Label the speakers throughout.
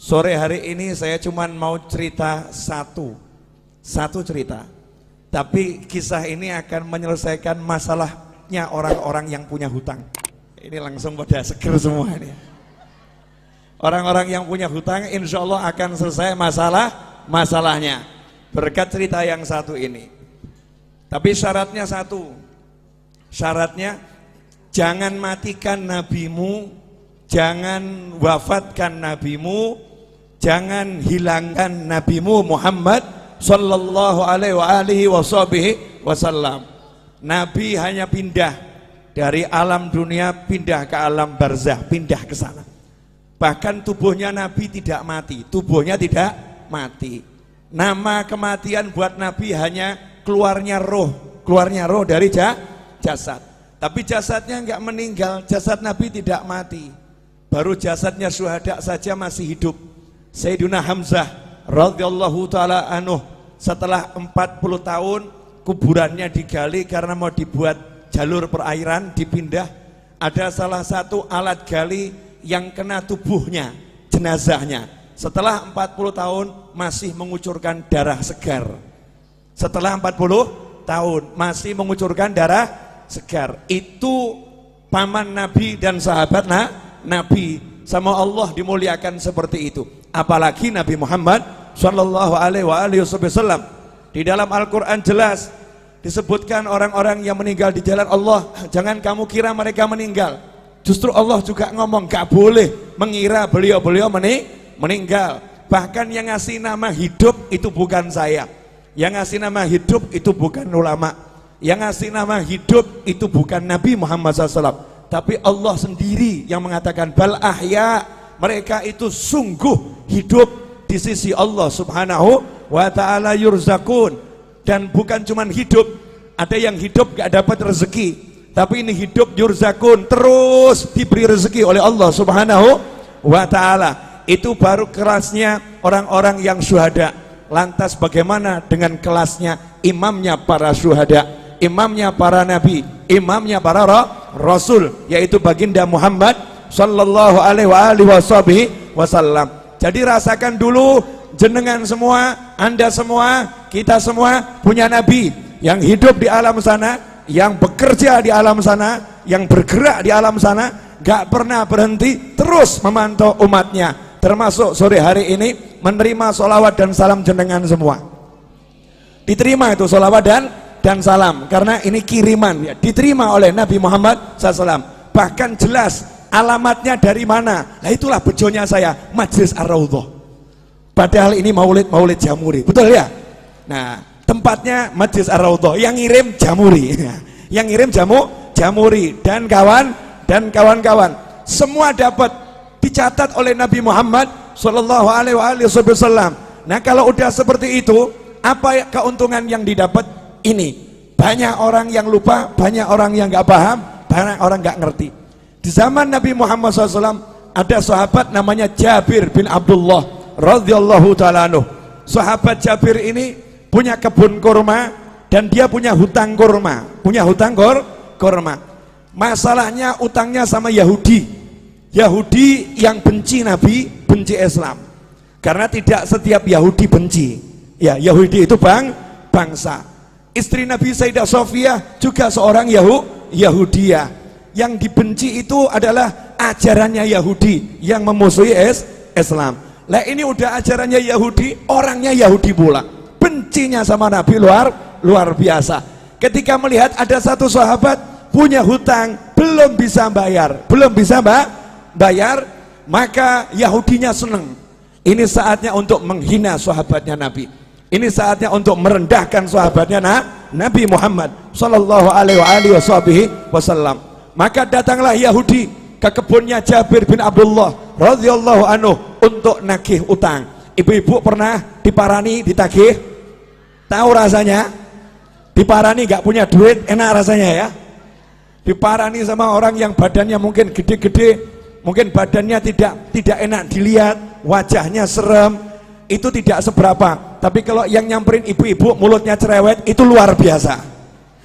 Speaker 1: Sore hari ini saya cuman mau cerita satu cerita. Tapi kisah ini akan menyelesaikan masalahnya orang-orang yang punya hutang. Ini langsung pada seger semua ini. Orang-orang yang punya hutang insya Allah akan selesai masalahnya berkat cerita yang satu ini. Tapi syaratnya satu. Syaratnya jangan matikan nabimu, jangan wafatkan nabimu, jangan hilangkan nabimu Muhammad sallallahu alaihi wasallam. Nabi hanya pindah dari alam dunia pindah ke alam barzah, pindah ke sana. Bahkan tubuhnya Nabi tidak mati, tubuhnya tidak mati. Nama kematian buat Nabi hanya keluarnya roh dari jasad. Tapi jasadnya enggak meninggal, jasad Nabi tidak mati. Baru jasadnya syuhada saja masih hidup. Sayyidina Hamzah radhiyallahu taala anhu setelah 40 tahun kuburannya digali karena mau dibuat jalur perairan, dipindah. Ada salah satu alat gali yang kena tubuhnya, jenazahnya. Setelah 40 tahun masih mengucurkan darah segar. Setelah 40 tahun masih mengucurkan darah segar. Itu paman Nabi dan sahabat Nabi. Sama Allah dimuliakan seperti itu. Apalagi Nabi Muhammad sallallahu alaihi wasallam. Di dalam Al-Quran jelas disebutkan orang-orang yang meninggal di jalan Allah, jangan kamu kira mereka meninggal. Justru Allah juga ngomong gak boleh mengira beliau-beliau meninggal. Bahkan yang ngasih nama hidup itu bukan saya. Yang ngasih nama hidup itu bukan ulama. Yang ngasih nama hidup itu bukan Nabi Muhammad SAW. Tapi Allah sendiri yang mengatakan bal ahya, mereka itu sungguh hidup di sisi Allah subhanahu wa ta'ala yurzakun. Dan bukan cuman hidup, ada yang hidup gak dapat rezeki, tapi ini hidup yurzakun, terus diberi rezeki oleh Allah subhanahu wa ta'ala. Itu baru kelasnya orang-orang yang syuhada. Lantas bagaimana dengan kelasnya imamnya para syuhada, imamnya para nabi, imamnya para rasul, yaitu baginda Muhammad sallallahu alaihi wasallam. Jadi rasakan dulu, jenengan semua, anda semua, kita semua punya nabi yang hidup di alam sana, yang bekerja di alam sana, yang bergerak di alam sana, gak pernah berhenti, terus memantau umatnya. Termasuk sore hari ini menerima sholawat dan salam jenengan semua. Diterima itu sholawat dan salam, karena ini kiriman ya, diterima oleh Nabi Muhammad SAW. Bahkan jelas alamatnya dari mana. Nah itulah bejonya saya, Majlis Ar-Raudhah. Padahal ini maulid Jamuri, betul ya? Nah tempatnya Majlis Ar-Raudhah, yang ngirim Jamuri, yang ngirim Jamuri dan kawan-kawan semua dapat, dicatat oleh Nabi Muhammad sallallahu alaihi wasallam. Nah kalau udah seperti itu, apa keuntungan yang didapat? Ini banyak orang yang lupa, banyak orang yang nggak paham, banyak orang nggak ngerti. Di zaman Nabi Muhammad SAW ada sahabat namanya Jabir bin Abdullah radhiyallahu taala anhu. Sahabat Jabir ini punya kebun kurma dan dia punya hutang kurma, kurma. Masalahnya utangnya sama Yahudi yang benci Nabi, benci Islam. Karena tidak setiap Yahudi benci. Ya, Yahudi itu bangsa. Istri Nabi Sayyidah Sofiyah juga seorang Yahudiyah. Yang dibenci itu adalah ajarannya Yahudi yang memusuhi Islam. Lah ini udah ajarannya Yahudi, orangnya Yahudi pula. Bencinya sama Nabi luar biasa. Ketika melihat ada satu sahabat punya hutang, belum bisa bayar, maka Yahudinya senang. Ini saatnya untuk menghina sahabatnya Nabi. Ini saatnya untuk merendahkan sahabatnya Nabi Muhammad sallallahu alaihi wasallam. Maka datanglah Yahudi ke kebunnya Jabir bin Abdullah radhiyallahu anhu untuk nagih utang. Ibu-ibu pernah diparani, ditagih? Tahu rasanya? Diparani gak punya duit, enak rasanya ya? Diparani sama orang yang badannya mungkin gede-gede, mungkin badannya tidak enak dilihat, wajahnya serem, itu tidak seberapa. Tapi kalau yang nyamperin ibu-ibu mulutnya cerewet, itu luar biasa.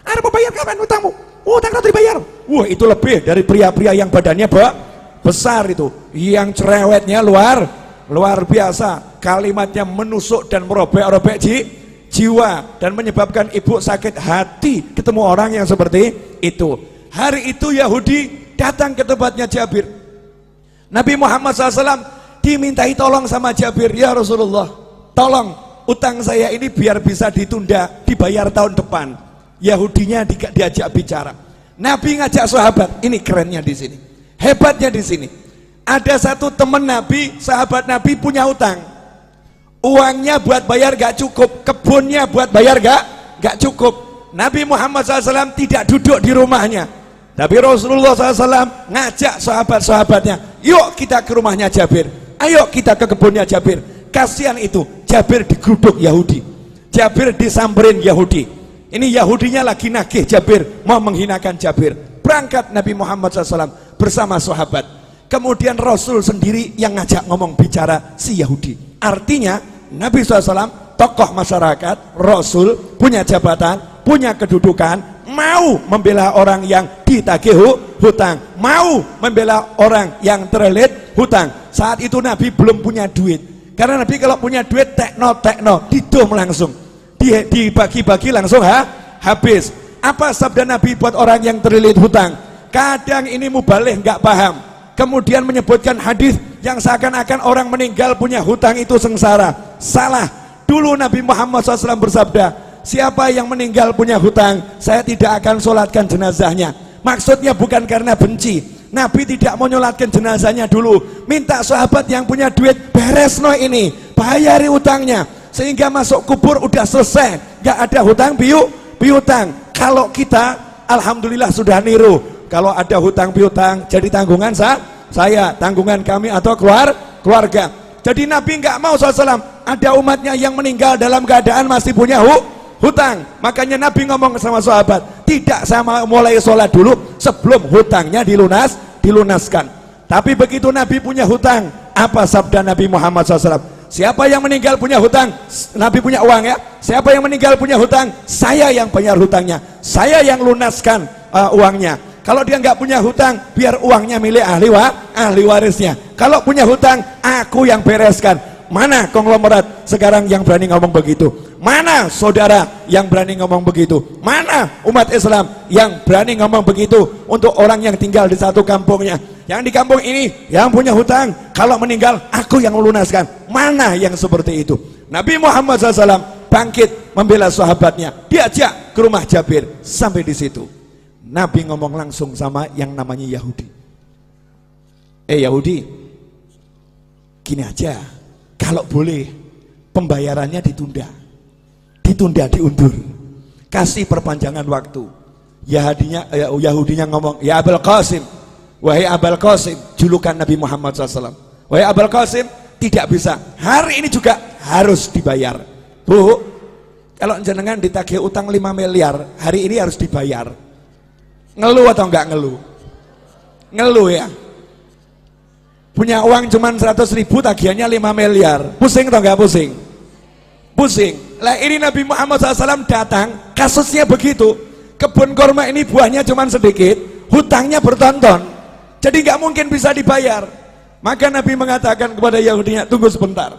Speaker 1: Ada mau bayar kapan utangmu? Utang kau dibayar. Wah itu lebih dari pria-pria yang badannya besar itu, yang cerewetnya luar luar biasa, kalimatnya menusuk dan merobek-robek jiwa dan menyebabkan ibu sakit hati ketemu orang yang seperti itu. Hari itu Yahudi datang ke tempatnya Jabir. Nabi Muhammad SAW dimintai tolong sama Jabir, ya Rasulullah, tolong utang saya ini biar bisa ditunda, dibayar tahun depan. Yahudinya diajak bicara. Nabi ngajak sahabat, ini kerennya di sini, hebatnya di sini. Ada satu teman Nabi, sahabat Nabi punya utang. Uangnya buat bayar gak cukup, kebunnya buat bayar gak cukup. Nabi Muhammad SAW tidak duduk di rumahnya, tapi Rasulullah SAW ngajak sahabat-sahabatnya, yuk kita ke rumahnya Jabir, ayo kita ke kebunnya Jabir. Kasihan itu, Jabir digeruduk Yahudi, Jabir disamperin Yahudi. Ini Yahudinya lagi nagih Jabir, mau menghinakan Jabir. Berangkat Nabi Muhammad SAW bersama sahabat. Kemudian Rasul sendiri yang ngajak ngomong bicara si Yahudi. Artinya Nabi SAW tokoh masyarakat, Rasul punya jabatan, punya kedudukan, mau membela orang yang ditagih hutang, mau membela orang yang terlilit hutang. Saat itu Nabi belum punya duit, karena Nabi kalau punya duit tekno didum langsung, dibagi-bagi langsung habis. Apa sabda Nabi buat orang yang terlilit hutang? Kadang ini mubalih nggak paham, kemudian menyebutkan hadis yang seakan-akan orang meninggal punya hutang itu sengsara. Salah. Dulu Nabi Muhammad SAW bersabda, siapa yang meninggal punya hutang, saya tidak akan sholatkan jenazahnya. Maksudnya bukan karena benci, Nabi tidak mau nyolatkan jenazahnya dulu, minta sahabat yang punya duit, beres no ini, bayari hutangnya, sehingga masuk kubur udah selesai, gak ada hutang piutang. Kalau kita alhamdulillah sudah niru, kalau ada hutang piutang jadi tanggungan saya, tanggungan kami atau keluarga. Jadi Nabi nggak mau SAW ada umatnya yang meninggal dalam keadaan masih punya hutang. Makanya Nabi ngomong sama sahabat, tidak sama mulai sholat dulu sebelum hutangnya dilunaskan. Tapi begitu Nabi punya hutang, apa sabda Nabi Muhammad SAW? Siapa yang meninggal punya hutang, Nabi punya uang ya, siapa yang meninggal punya hutang, saya yang bayar hutangnya, saya yang lunaskan uangnya. Kalau dia nggak punya hutang, biar uangnya milik ahli warisnya. Kalau punya hutang, aku yang bereskan. Mana konglomerat sekarang yang berani ngomong begitu? Mana saudara yang berani ngomong begitu? Mana umat Islam yang berani ngomong begitu untuk orang yang tinggal di satu kampungnya? Yang di kampung ini yang punya hutang, kalau meninggal aku yang melunaskan. Mana yang seperti itu? Nabi Muhammad SAW bangkit membela sahabatnya, diajak ke rumah Jabir. Sampai di situ Nabi ngomong langsung sama yang namanya Yahudi. Yahudi, gini aja, kalau boleh pembayarannya ditunda, diundur, kasih perpanjangan waktu. Yahudinya ngomong, ya Abul Qasim, wahai Abul Qasim, julukan Nabi Muhammad SAW, wahai Abul Qasim, tidak bisa, hari ini juga harus dibayar. Bu, kalau jenengan ditagih utang 5 miliar, hari ini harus dibayar. Ngeluh atau enggak ngeluh? Ngeluh ya. Punya uang cuman 100.000, tagihannya 5 miliar. Pusing atau enggak pusing? Pusing. Lah ini Nabi Muhammad SAW datang, kasusnya begitu. Kebun kurma ini buahnya cuman sedikit, hutangnya bertonton. Jadi enggak mungkin bisa dibayar. Maka Nabi mengatakan kepada Yahudinya, tunggu sebentar.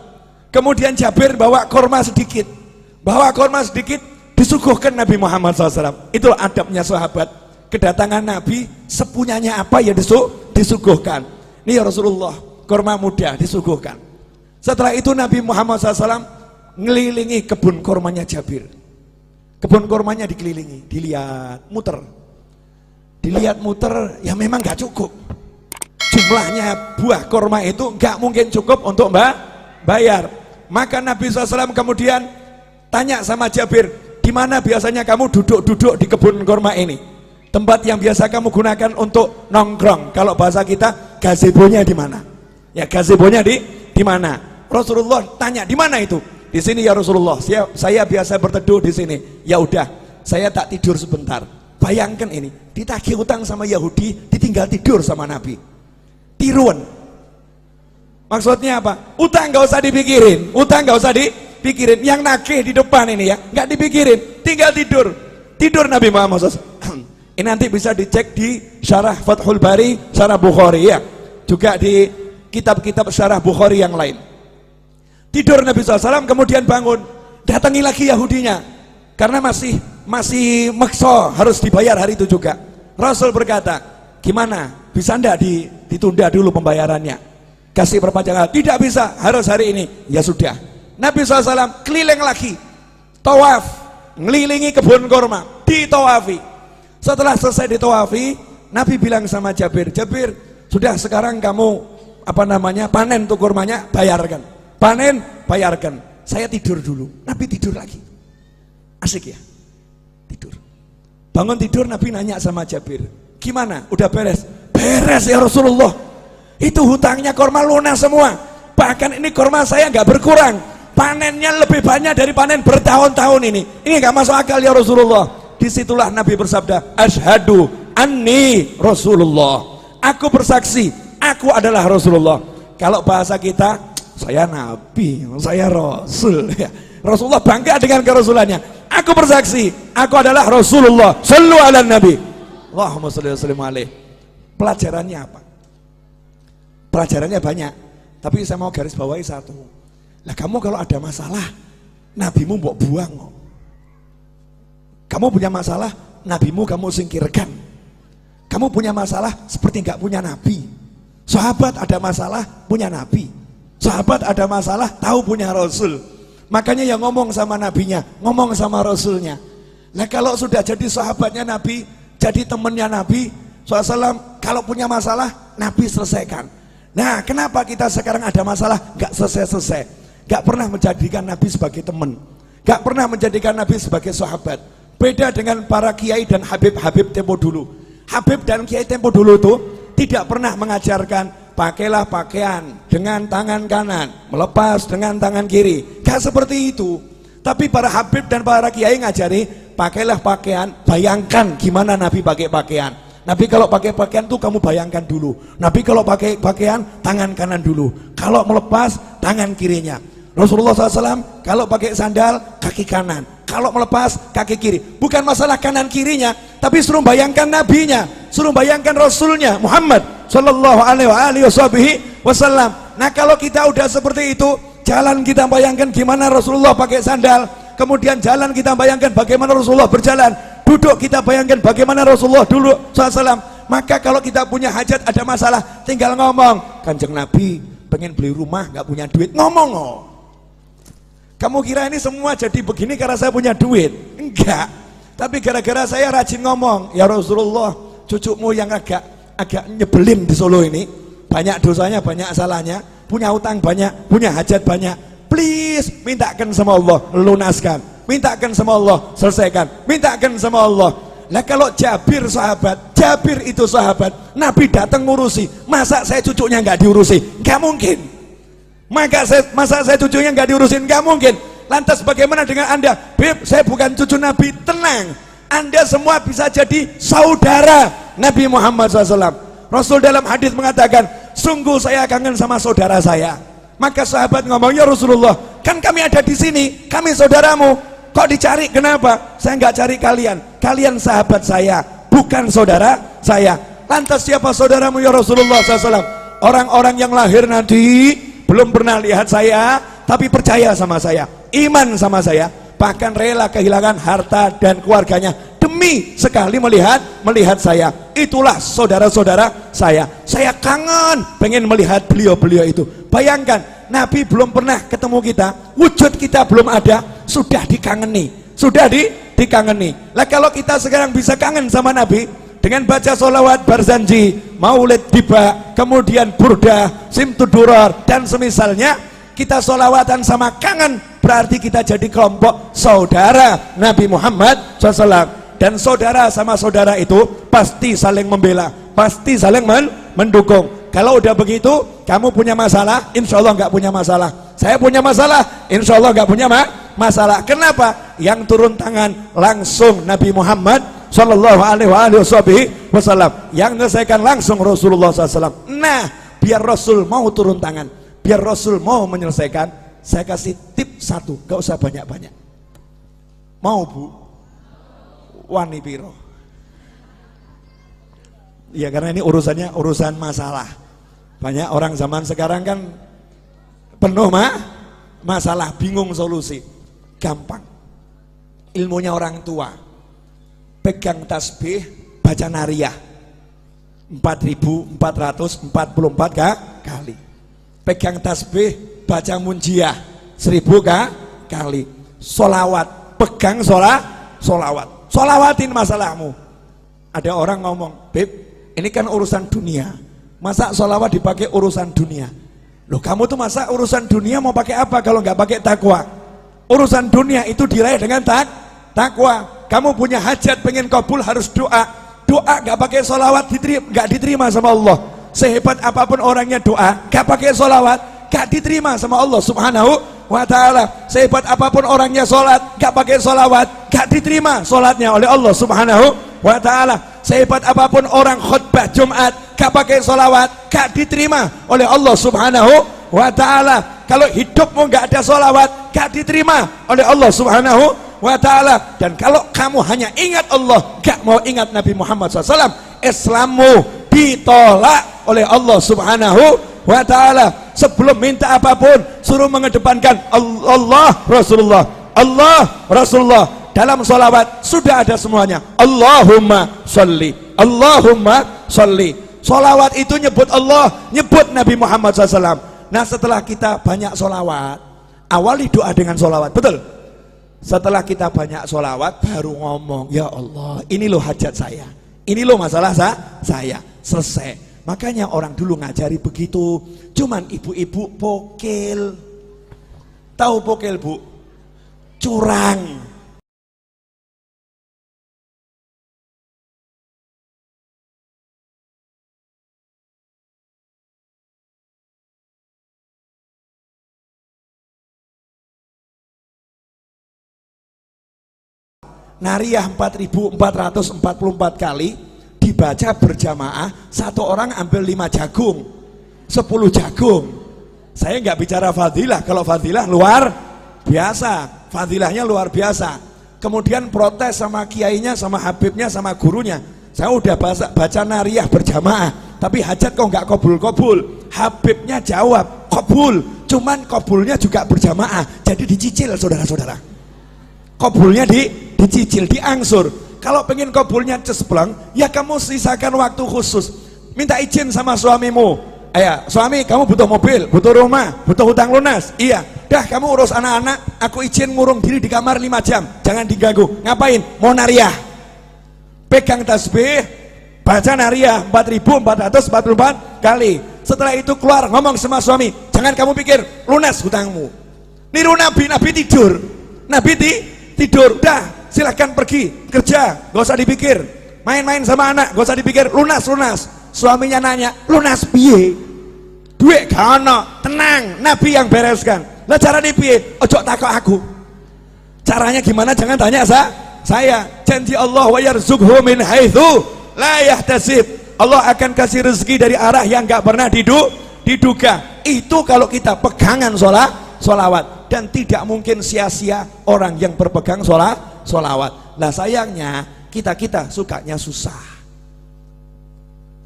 Speaker 1: Kemudian Jabir bawa kurma sedikit. Disuguhkan Nabi Muhammad SAW. Itulah adabnya sahabat. Kedatangan Nabi sepunyanya apa ya disuguhkan. Ini ya Rasulullah, kurma muda disuguhkan. Setelah itu Nabi Muhammad SAW ngelilingi kebun kurmanya Jabir. Kebun kurmanya dikelilingi, dilihat muter, ya memang gak cukup. Jumlahnya buah kurma itu gak mungkin cukup untuk bayar. Maka Nabi SAW kemudian tanya sama Jabir, di mana biasanya kamu duduk-duduk di kebun kurma ini? Tempat yang biasa kamu gunakan untuk nongkrong. Kalau bahasa kita, gazebonya di mana? Ya, gazebonya di mana? Rasulullah tanya, di mana itu? Di sini ya Rasulullah. Saya biasa berteduh di sini. Ya udah, saya tak tidur sebentar. Bayangkan ini, ditagih utang sama Yahudi, ditinggal tidur sama Nabi. Tiruan. Maksudnya apa? Utang nggak usah dipikirin. Yang nagih di depan ini ya, nggak dipikirin, tinggal tidur Nabi Muhammad SAW. Ini nanti bisa dicek di Syarah Fathul Bari, Syarah Bukhari ya. Juga di kitab-kitab Syarah Bukhari yang lain. Tidur Nabi SAW, kemudian bangun, datangi lagi Yahudinya, karena masih maksa harus dibayar hari itu juga. Rasul berkata, gimana, bisa ndak ditunda dulu pembayarannya, kasih perpanjangan? Tidak bisa, harus hari ini. Ya sudah, Nabi SAW keliling lagi, tawaf, ngelilingi kebun kurma, ditawafi. Setelah selesai ditawafi, Nabi bilang sama Jabir, Jabir, sudah sekarang kamu panen tuh kurmanya, bayarkan. Panen, bayarkan. Saya tidur dulu. Nabi tidur lagi. Asik ya, tidur. Bangun tidur, Nabi nanya sama Jabir, gimana, udah beres? Beres ya Rasulullah, itu hutangnya kurma lunas semua, bahkan ini kurma saya nggak berkurang, panennya lebih banyak dari panen bertahun-tahun ini nggak masuk akal ya Rasulullah. Disitulah Nabi bersabda, asyhadu anni Rasulullah, aku bersaksi aku adalah Rasulullah. Kalau bahasa kita, saya Nabi, saya Rasul ya. Rasulullah bangga dengan kerasulannya. Aku bersaksi aku adalah Rasulullah. Shallu ala Nabi, Allahumma shalli wa sallim alaihi. Pelajarannya apa? Pelajarannya banyak, tapi saya mau garis bawahi satu. Lah kamu kalau ada masalah, nabimu mbok buang. Kamu punya masalah, nabimu kamu singkirkan. Kamu punya masalah seperti nggak punya nabi. Sahabat ada masalah punya nabi. Sahabat ada masalah tahu punya Rasul. Makanya yang ngomong sama nabinya, ngomong sama Rasulnya. Nah kalau sudah jadi sahabatnya Nabi, jadi temannya Nabi SAW, kalau punya masalah, Nabi selesaikan. Nah kenapa kita sekarang ada masalah gak selesai-selesai, gak pernah menjadikan Nabi sebagai teman, gak pernah menjadikan Nabi sebagai sahabat. Beda dengan para kiai dan habib-habib tempo dulu. Habib dan kiai tempo dulu itu tidak pernah mengajarkan pakailah pakaian dengan tangan kanan, melepas dengan tangan kiri. Gak seperti itu. Tapi para habib dan para kiai ngajari, pakailah pakaian, bayangkan gimana Nabi pakai pakaian. Nabi kalau pakai pakaian tuh kamu bayangkan dulu. Nabi kalau pakai pakaian, tangan kanan dulu. Kalau melepas, tangan kirinya. Rasulullah SAW kalau pakai sandal, kaki kanan. Kalau melepas, kaki kiri. Bukan masalah kanan kirinya, tapi suruh bayangkan nabinya, suruh bayangkan Rasulnya Muhammad Sallallahu alaihi wasallam. Nah kalau kita udah seperti itu, jalan kita bayangkan gimana Rasulullah pakai sandal, kemudian jalan kita bayangkan bagaimana Rasulullah berjalan, duduk kita bayangkan bagaimana Rasulullah dulu SAW. Maka kalau kita punya hajat, ada masalah, tinggal ngomong, Kanjeng Nabi pengen beli rumah nggak punya duit, ngomong. Oh. Kamu kira ini semua jadi begini karena saya punya duit? Enggak, tapi gara-gara saya rajin ngomong, ya Rasulullah, cucumu yang agak nyebelin di Solo ini, banyak dosanya, banyak salahnya, punya utang banyak, punya hajat banyak, please mintakan sama Allah, lunaskan, mintakan sama Allah, selesaikan, mintakan sama Allah. Nah kalau Jabir sahabat, Jabir itu sahabat, Nabi datang ngurusi, masa saya cucunya nggak diurusi? Nggak mungkin. Masa saya cucunya nggak diurusin? Nggak mungkin. Lantas bagaimana dengan Anda? Beb, saya bukan cucu Nabi. Tenang, Anda semua bisa jadi saudara Nabi Muhammad SAW. Rasul dalam hadis mengatakan, sungguh saya kangen sama saudara saya. Maka sahabat ngomong, ya Rasulullah, kan kami ada di sini, kami saudaramu, kok dicari? Kenapa? Saya nggak cari kalian, kalian sahabat saya, bukan saudara saya. Lantas siapa saudaramu ya Rasulullah SAW? Orang-orang yang lahir nanti belum pernah lihat saya, tapi percaya sama saya, iman sama saya, bahkan rela kehilangan harta dan keluarganya demi sekali melihat saya. Itulah saudara-saudara saya. Saya kangen pengen melihat beliau-beliau itu. Bayangkan, Nabi belum pernah ketemu kita, wujud kita belum ada, sudah dikangeni, dikangeni. Lah kalau kita sekarang bisa kangen sama Nabi dengan baca sholawat barzanji, maulid tiba, kemudian burda, simtudurar dan semisalnya, kita sholawatan sama kangen, berarti kita jadi kelompok saudara Nabi Muhammad SAW. Dan saudara sama saudara itu pasti saling membela, pasti saling mendukung. Kalau udah begitu, kamu punya masalah, insya Allah nggak punya masalah. Saya punya masalah, insya Allah nggak punya masalah. Kenapa? Yang turun tangan langsung Nabi Muhammad Sallallahu alaihi wasallam, yang menyelesaikan langsung Rasulullah SAW. Nah, biar Rasul mau turun tangan, biar Rasul mau menyelesaikan, saya kasih tip satu, gak usah banyak-banyak. Mau Bu? Wani piro? Ya karena ini urusannya urusan masalah. Banyak orang zaman sekarang kan penuh masalah bingung solusi, gampang. Ilmunya orang tua. Pegang tasbih, baca nariyah 4.444 kali. Pegang tasbih, baca munjiah 1.000 kali. Solawat, pegang solawat. Solawatin masalahmu. Ada orang ngomong, Beb, ini kan urusan dunia, masa solawat dipakai urusan dunia? Loh, kamu tuh masa urusan dunia mau pakai apa kalau nggak pakai takwa? Urusan dunia itu diraih dengan takwa. Kamu punya hajat pengen kabul harus doa. Doa nggak pakai solawat nggak diterima sama Allah. Sehebat apapun orangnya doa, nggak pakai solawat nggak diterima sama Allah Subhanahu wa ta'ala. Sehebat apapun orangnya sholat, nggak pakai solawat nggak diterima sholatnya oleh Allah Subhanahu wa ta'ala. Sehebat apapun orang khutbah Jumat, gak pakai solawat, gak diterima oleh Allah Subhanahu wa ta'ala. Kalau hidupmu gak ada solawat, gak diterima oleh Allah Subhanahu wa ta'ala. Dan kalau kamu hanya ingat Allah, gak mau ingat Nabi Muhammad SAW, Islammu ditolak oleh Allah Subhanahu wa ta'ala. Sebelum minta apapun, suruh mengedepankan Allah Rasulullah, Allah Rasulullah. Dalam sholawat sudah ada semuanya. Allahumma sholli, Allahumma sholli. Sholawat itu nyebut Allah, nyebut Nabi Muhammad SAW. Nah, setelah kita banyak sholawat, awali doa dengan sholawat, betul? Setelah kita banyak sholawat, baru ngomong, ya Allah, ini loh hajat saya, ini loh masalah saya, selesai. Makanya orang dulu ngajari begitu. Cuman ibu-ibu pokil. Tahu pokil, Bu? Curang. Nariyah 4.444 kali dibaca berjamaah, satu orang ambil 5 jagung, 10 jagung. Saya nggak bicara fadilah, kalau fadilah luar biasa, fadilahnya luar biasa. Kemudian protes sama kiainya, sama habibnya, sama gurunya, saya udah baca nariyah berjamaah, tapi hajat kok nggak kabul. Habibnya jawab kabul, cuman kabulnya juga berjamaah, jadi dicicil saudara-saudara. Kabulnya dicicil, diangsur. Kalau pengen kabulnya cespleng, ya kamu sisakan waktu khusus. Minta izin sama suamimu. Suami, kamu butuh mobil, butuh rumah, butuh hutang lunas. Iya, dah kamu urus anak-anak, aku izin ngurung diri di kamar 5 jam, jangan diganggu. Ngapain? Mau nariyah. Pegang tasbih, baca nariyah 4.444 kali. Setelah itu keluar ngomong sama suami, jangan kamu pikir lunas hutangmu. Niru Nabi tidur. Nabi tidur, dah silahkan pergi kerja, gak usah dipikir. Main-main sama anak, gak usah dipikir. Lunas. Suaminya nanya, lunas piye? Duit gak ono, tenang, Nabi yang bereskan. Lah caranya piye? Ojo takok aku. Caranya gimana? Jangan tanya saya. Janji Allah, wa yarzuqhu min haitsu la yahtasib. Allah akan kasih rezeki dari arah yang gak pernah diduga. Itu kalau kita pegangan sholawat. Dan tidak mungkin sia-sia orang yang berpegang sholawat. Nah sayangnya kita sukanya susah.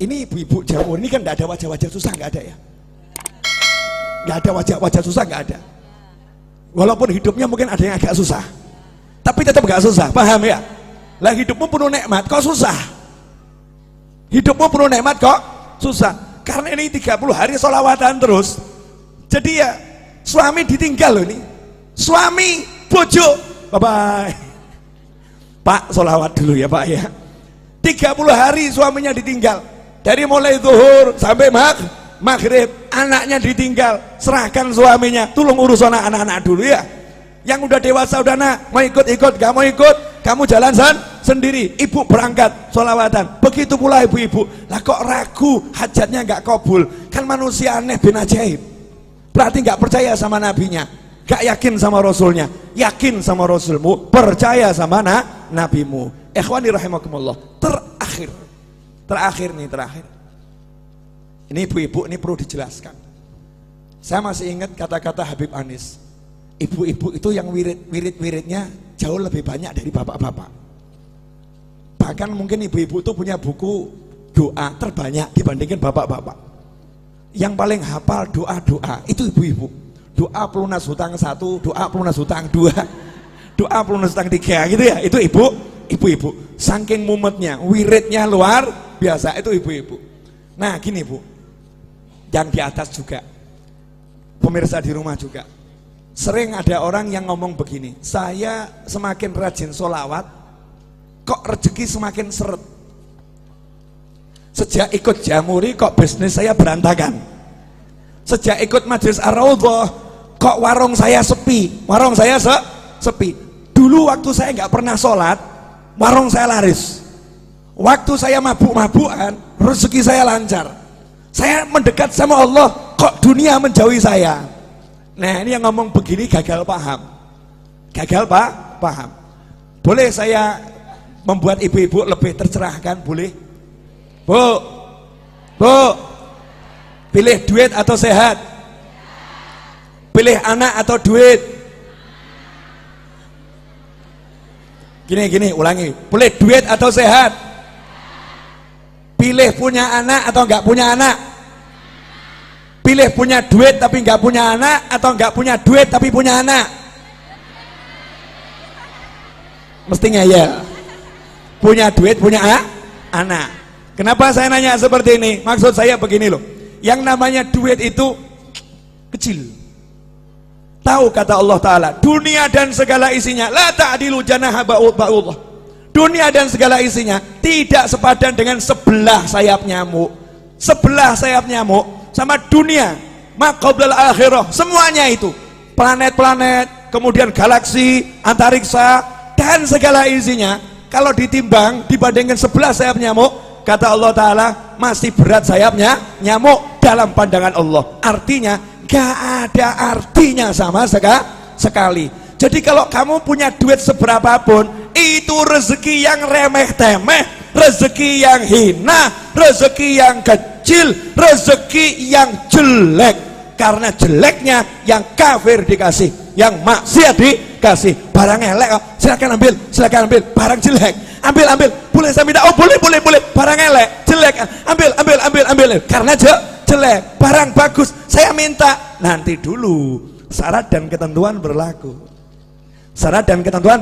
Speaker 1: Ini ibu-ibu Jawa ini kan gak ada wajah-wajah susah, gak ada ya. Gak ada wajah-wajah susah, gak ada. Walaupun hidupnya mungkin ada yang agak susah, tapi tetap gak susah, paham ya? Lah hidupmu penuh nikmat kok susah? Hidupmu penuh nikmat kok susah? Karena ini 30 hari sholawatan terus. Jadi ya suami ditinggal loh ini. Suami, bojo, bye-bye. Pak, sholawat dulu ya Pak ya. 30 hari suaminya ditinggal. Dari mulai zuhur sampai maghrib, anaknya ditinggal. Serahkan suaminya, tolong urus anak-anak dulu ya. Yang udah dewasa udah nak, mau ikut, gak mau ikut, kamu jalan sendiri. Ibu berangkat sholawatan. Begitu pula ibu-ibu. Lah kok ragu, hajatnya gak kabul. Kan manusia aneh bin ajaib. Berarti gak percaya sama nabinya, gak yakin sama rasulnya. Yakin sama rasulmu, percaya sama nabimu. Ikhwani rahimakumullah. Terakhir. Ini ibu-ibu, ini perlu dijelaskan. Saya masih ingat kata-kata Habib Anis. Ibu-ibu itu yang wirid-wiridnya jauh lebih banyak dari bapak-bapak. Bahkan mungkin ibu-ibu itu punya buku doa terbanyak dibandingkan bapak-bapak. Yang paling hafal doa-doa itu ibu-ibu. doa pelunas hutang 1, doa pelunas hutang 2, doa pelunas hutang 3 gitu ya. Itu ibu-ibu saking mumetnya, wiridnya luar biasa itu ibu-ibu. Nah gini Bu, yang di atas juga, pemirsa di rumah juga, sering ada orang yang ngomong begini, saya semakin rajin sholawat kok rezeki semakin seret. Sejak ikut Jamuri kok bisnis saya berantakan. Sejak ikut Majelis Ar-Raudhah kok warung saya sepi. Warung saya sepi. Dulu waktu saya nggak pernah sholat, warung saya laris. Waktu saya mabuk-mabukan, rezeki saya lancar. Saya mendekat sama Allah, kok dunia menjauhi saya. Nah ini yang ngomong begini gagal paham. Gagal paham. Boleh saya membuat ibu-ibu lebih tercerahkan? Boleh? Bu, pilih duit atau sehat? Pilih anak atau duit? Gini, ulangi. Pilih duit atau sehat? Pilih punya anak atau enggak punya anak? Pilih punya duit tapi enggak punya anak atau enggak punya duit tapi punya anak? Mestinya ya. Punya duit, punya anak. Kenapa saya nanya seperti ini? Maksud saya begini loh, yang namanya duit itu kecil. Tahu kata Allah Ta'ala, dunia dan segala isinya la ta'dilu janaha ba'udlah. Dunia dan segala isinya tidak sepadan dengan sebelah sayap nyamuk. Sebelah sayap nyamuk sama dunia, maqablal akhirah, semuanya itu, planet-planet, kemudian galaksi, antariksa dan segala isinya, kalau ditimbang dibandingkan sebelah sayap nyamuk, kata Allah Ta'ala masih berat sayapnya nyamuk dalam pandangan Allah. Artinya gak ada artinya sama sekali. Jadi kalau kamu punya duit seberapapun, itu rezeki yang remeh-temeh, rezeki yang hina, rezeki yang kecil, rezeki yang jelek. Karena jeleknya yang kafir dikasih, yang maksiat dikasih. Barang elek, silakan ambil, barang jelek ambil, boleh saya minta? Oh boleh, barang elek, jelek, ambil, karena jelek. Barang bagus saya minta, nanti dulu syarat dan ketentuan berlaku. Syarat dan ketentuan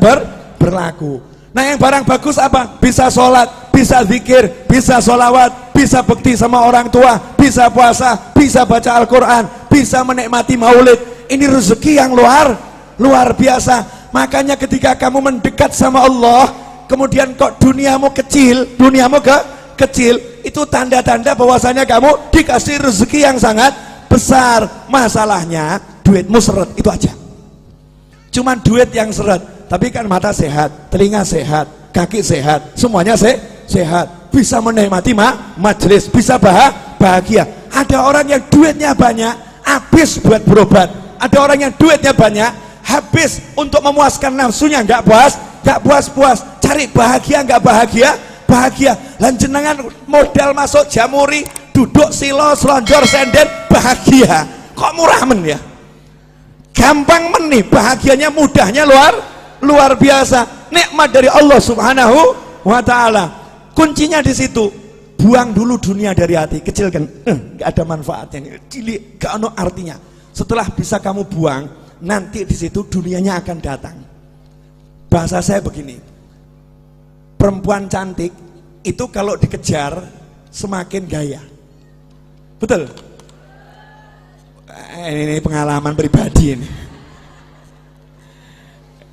Speaker 1: berlaku. Nah yang barang bagus apa? Bisa sholat, bisa zikir, bisa sholawat, bisa bekti sama orang tua, bisa puasa, bisa baca Al-Quran, bisa menikmati maulid. Ini rezeki yang luar biasa. Makanya ketika kamu mendekat sama Allah, kemudian kok duniamu kecil, kecil, itu tanda-tanda bahwasanya kamu dikasih rezeki yang sangat besar. Masalahnya duitmu seret, itu aja. Cuman duit yang seret, tapi kan mata sehat, telinga sehat, kaki sehat, semuanya sehat, bisa menikmati majelis, bisa bahagia. Ada orang yang duitnya banyak, habis buat berobat. Ada orang yang duitnya banyak, habis untuk memuaskan nafsunya, nggak puas, cari bahagia, nggak bahagia. Lanjenengan modal masuk Jamuri, duduk silo, selonjor, senden, bahagia. Kok murah men ya? Gampang men nih, bahagianya, mudahnya luar biasa. Nikmat dari Allah Subhanahu wa Ta'ala. Kuncinya di situ. Buang dulu dunia dari hati, kecilkan, nggak ada manfaatnya, cilik, gak ada artinya. Setelah bisa kamu buang, nanti di situ dunianya akan datang. Bahasa saya begini, perempuan cantik itu kalau dikejar semakin gaya. Betul? Ini pengalaman pribadi ini.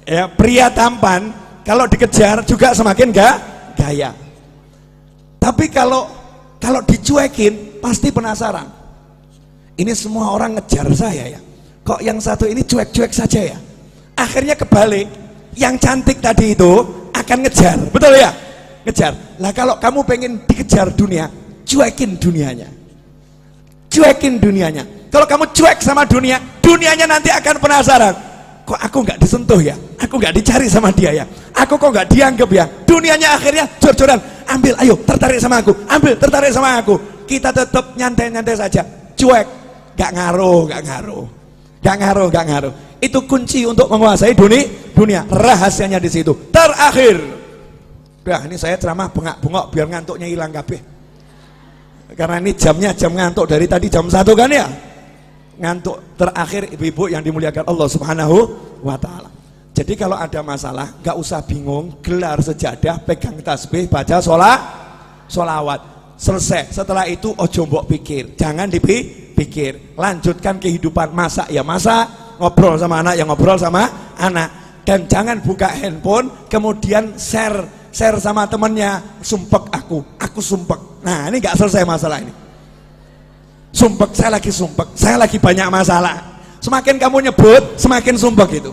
Speaker 1: Ya, pria tampan kalau dikejar juga semakin gaya. Tapi kalau dicuekin pasti penasaran. Ini semua orang ngejar saya ya. Kok yang satu ini cuek-cuek saja ya? Akhirnya kebalik. Yang cantik tadi itu akan ngejar, betul ya? Ngejar. Lah kalau kamu pengen dikejar dunia, cuekin dunianya. Cuekin dunianya. Kalau kamu cuek sama dunia, dunianya nanti akan penasaran. Kok aku nggak disentuh ya? Aku nggak dicari sama dia ya? Aku kok nggak dianggap ya? Dunianya akhirnya jor-joran. Ambil, ayo, tertarik sama aku. Ambil, tertarik sama aku. Kita tetap nyantai-nyantai saja. Cuek, nggak ngaruh. Itu kunci untuk menguasai dunia. Rahasianya di situ. Terakhir, ini saya ceramah bengak-bengok biar ngantuknya hilang kabeh. Karena ini jamnya jam ngantuk dari tadi jam 1 kan ya. ngantuk. Terakhir ibu-ibu yang dimuliakan Allah Subhanahu wa Ta'ala. Jadi kalau ada masalah nggak usah bingung, gelar sejadah, pegang tasbih, baca sholawat, selesai. Setelah itu ojo mbok pikir, jangan dipikir, lanjutkan kehidupan. Masak ya masak, ngobrol sama anak ya ngobrol sama anak. Dan jangan buka handphone kemudian share sama temennya, sumpek aku sumpek. Nah ini nggak selesai masalah ini. Sumpek, saya lagi banyak masalah. Semakin kamu nyebut semakin sumpek itu,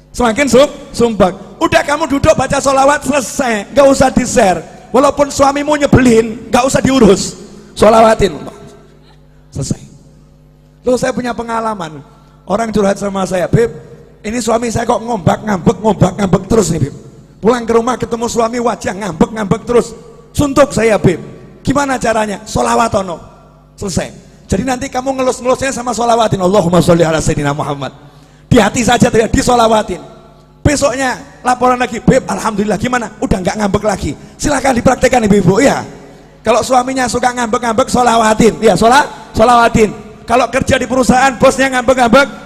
Speaker 1: semakin sumpek. Udah kamu duduk baca sholawat selesai, nggak usah di share. Walaupun suamimu nyebelin nggak usah diurus, sholawatin selesai. Loh saya punya pengalaman, orang curhat sama saya, Beb ini suami saya kok ngambek terus nih, Beb. Pulang ke rumah ketemu suami wajah ngambek terus. Suntuk saya, Beb. Gimana caranya? Sholawatono. Selesai. Jadi nanti kamu ngelus-ngelusnya sama sholawatin. Allahumma sholli ala sayyidina Muhammad. Di hati saja disolawatin. Besoknya laporan lagi, Beb, alhamdulillah gimana? Udah nggak ngambek lagi. Silahkan dipraktekkan ibu-ibu ya. Kalau suaminya suka ngambek sholawatin. Ya, sholawatin. Kalau kerja di perusahaan bosnya ngambek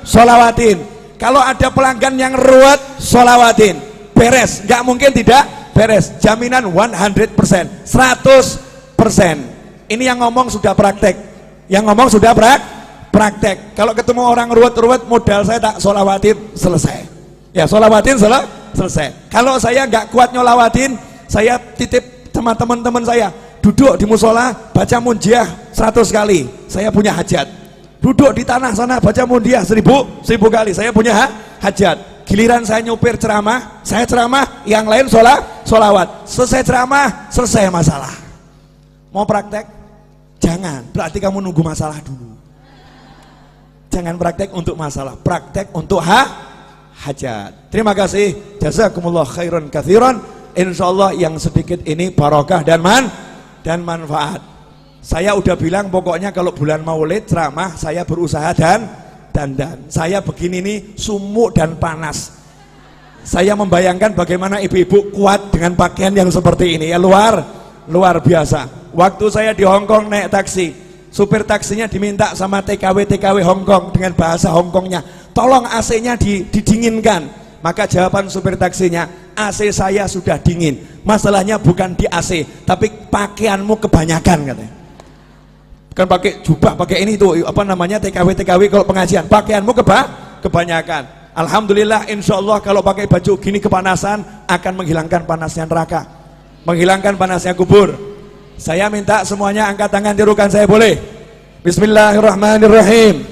Speaker 1: sholawatin. Kalau ada pelanggan yang ruwet, sholawatin. Beres, nggak mungkin tidak beres. Jaminan 100%, 100%. Ini yang ngomong sudah praktek. Yang ngomong sudah praktek. Kalau ketemu orang ruwet, modal saya tak sholawatin, selesai. Ya, sholawatin selesai. Kalau saya nggak kuat nyolawatin, saya titip sama teman-teman saya. Duduk di musola, baca munjiah 100 kali. Saya punya hajat. Duduk di tanah sana baca mundiah 1000 kali, saya punya hajat. Giliran saya nyupir ceramah, saya ceramah, yang lain sholawat. Selesai ceramah, selesai masalah. Mau praktek? Jangan, berarti kamu nunggu masalah dulu. Jangan praktek untuk masalah, praktek untuk hajat. Terima kasih, jazakumullah khairan katsiran. Insyaallah yang sedikit ini barokah dan manfaat. Saya udah bilang pokoknya kalau bulan Maulid ceramah saya berusaha dandan. Saya begini nih sumuk dan panas. Saya membayangkan bagaimana ibu-ibu kuat dengan pakaian yang seperti ini ya, luar biasa. Waktu saya di Hongkong naik taksi, supir taksinya diminta sama TKW Hongkong dengan bahasa Hongkongnya, tolong AC-nya didinginkan. Maka jawaban supir taksinya, AC saya sudah dingin. Masalahnya bukan di AC, tapi pakaianmu kebanyakan katanya. Kan pakai jubah, pakai ini tuh apa namanya TKW kalau pengajian, pakaianmu kebanyakan. Alhamdulillah, insya Allah kalau pakai baju gini kepanasan akan menghilangkan panasnya neraka, menghilangkan panasnya kubur. Saya minta semuanya angkat tangan tirukan saya, boleh? Bismillahirrahmanirrahim.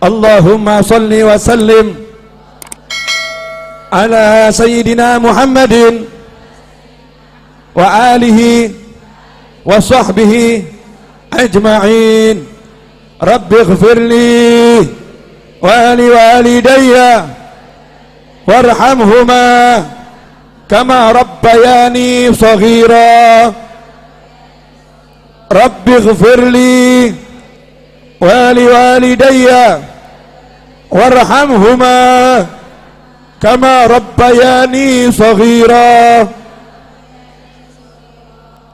Speaker 1: Allahumma sholli wa sallim ala sayyidina Muhammadin wa alihi wa sahbihi ajma'in. Rabbi ighfirli wa li walidayya warhamhuma kama rabbayani shaghira. Rabbi ighfirli wa li walidayya warhamhuma kama rabbayani shaghira.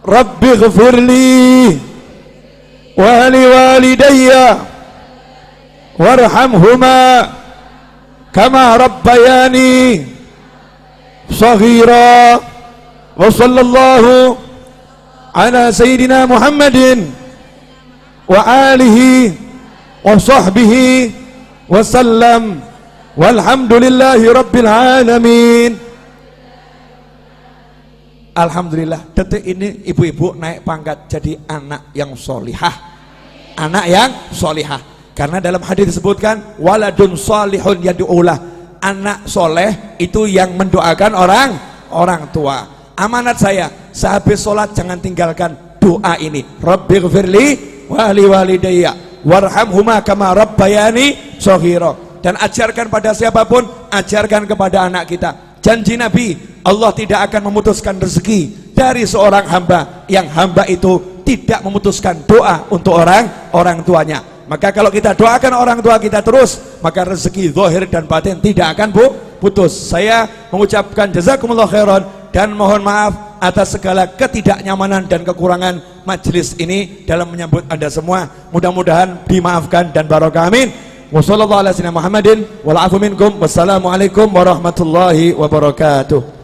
Speaker 1: Rabbi ighfirli ولوالدي وارحمهما كما ربياني صغيرا. وصلى الله على سيدنا محمد وآله وصحبه وسلم والحمد لله رب العالمين. Alhamdulillah, detik ini ibu-ibu naik pangkat jadi anak yang solihah, anak yang solihah. Karena dalam hadis disebutkan waladun solihun yad'ulah, anak soleh itu yang mendoakan orang tua. Amanat saya, sehabis sholat jangan tinggalkan doa ini. Rabbighfirli wa li walidayya warhamhuma kama rabbayani shaghira. Dan ajarkan pada siapapun, ajarkan kepada anak kita. Janji Nabi, Allah tidak akan memutuskan rezeki dari seorang hamba yang hamba itu tidak memutuskan doa untuk orang tuanya. Maka kalau kita doakan orang tua kita terus, maka rezeki zahir dan batin tidak akan putus. Saya mengucapkan jazakumullah khairan dan mohon maaf atas segala ketidaknyamanan dan kekurangan majelis ini dalam menyambut Anda semua. Mudah-mudahan dimaafkan dan barokah, amin. Wassalamualaikum warahmatullahi wabarakatuh.